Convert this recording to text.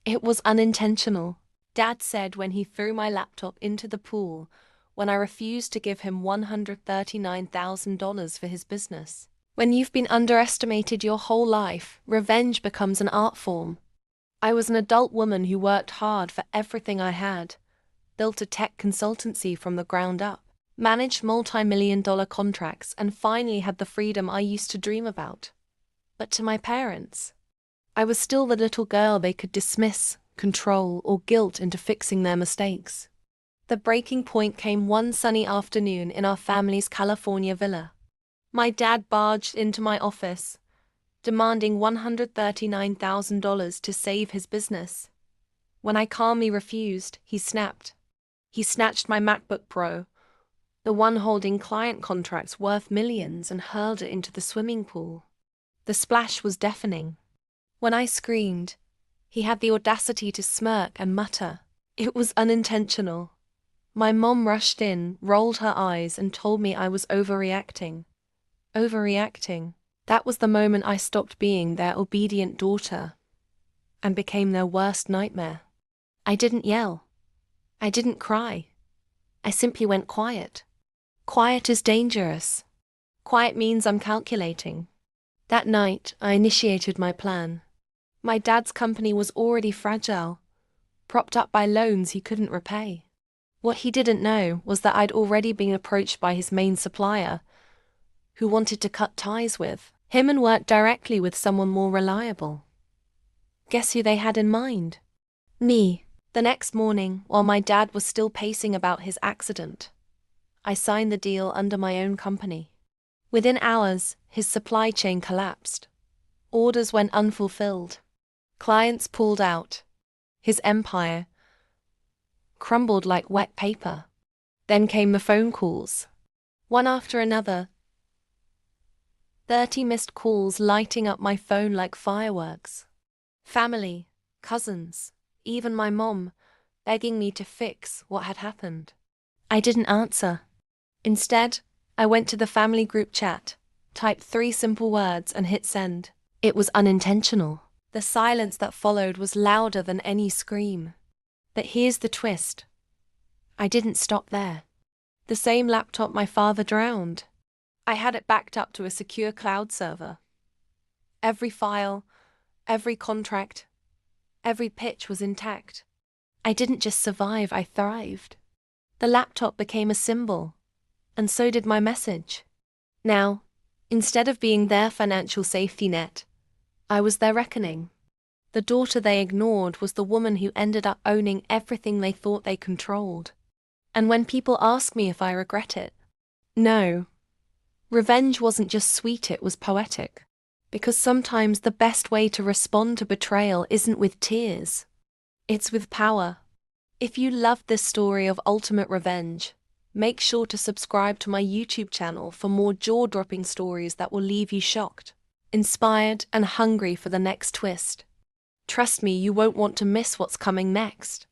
It was unintentional, Dad said when he threw my laptop into the pool when I refused to give him $139,000 for his business. When you've been underestimated your whole life, revenge becomes an art form. I was an adult woman who worked hard for everything I had, built a tech consultancy from the ground up, managed multi-million-dollar contracts, and finally had the freedom I used to dream about. But to my parents, I was still the little girl they could dismiss, control, or guilt into fixing their mistakes. The breaking point came one sunny afternoon in our family's California villa. My dad barged into my office, demanding $139,000 to save his business. When I calmly refused, he snapped. He snatched my MacBook Pro, the one holding client contracts worth millions, and hurled it into the swimming pool. The splash was deafening. When I screamed, he had the audacity to smirk and mutter, "It was unintentional." My mom rushed in, rolled her eyes, and told me I was overreacting. Overreacting. That was the moment I stopped being their obedient daughter and became their worst nightmare. I didn't yell. I didn't cry. I simply went quiet. Quiet is dangerous. Quiet means I'm calculating. That night, I initiated my plan. My dad's company was already fragile, propped up by loans he couldn't repay. What he didn't know was that I'd already been approached by his main supplier, who wanted to cut ties with him and work directly with someone more reliable. Guess who they had in mind? Me. The next morning, while my dad was still pacing about his accident, I signed the deal under my own company. Within hours, his supply chain collapsed. Orders went unfulfilled. Clients pulled out. His empire crumbled like wet paper. Then came the phone calls. One after another, 30 missed calls lighting up my phone like fireworks. Family, cousins, even my mom, begging me to fix what had happened. I didn't answer. Instead, I went to the family group chat, typed 3 simple words, and hit send. It was unintentional. The silence that followed was louder than any scream. But here's the twist. I didn't stop there. The same laptop my father drowned. I had it backed up to a secure cloud server. Every file, every contract, every pitch was intact. I didn't just survive, I thrived. The laptop became a symbol, and so did my message. Now, instead of being their financial safety net, I was their reckoning. The daughter they ignored was the woman who ended up owning everything they thought they controlled. And when people ask me if I regret it, no. Revenge wasn't just sweet, it was poetic. Because sometimes the best way to respond to betrayal isn't with tears. It's with power. If you loved this story of ultimate revenge, make sure to subscribe to my YouTube channel for more jaw-dropping stories that will leave you shocked, inspired, and hungry for the next twist. Trust me, you won't want to miss what's coming next.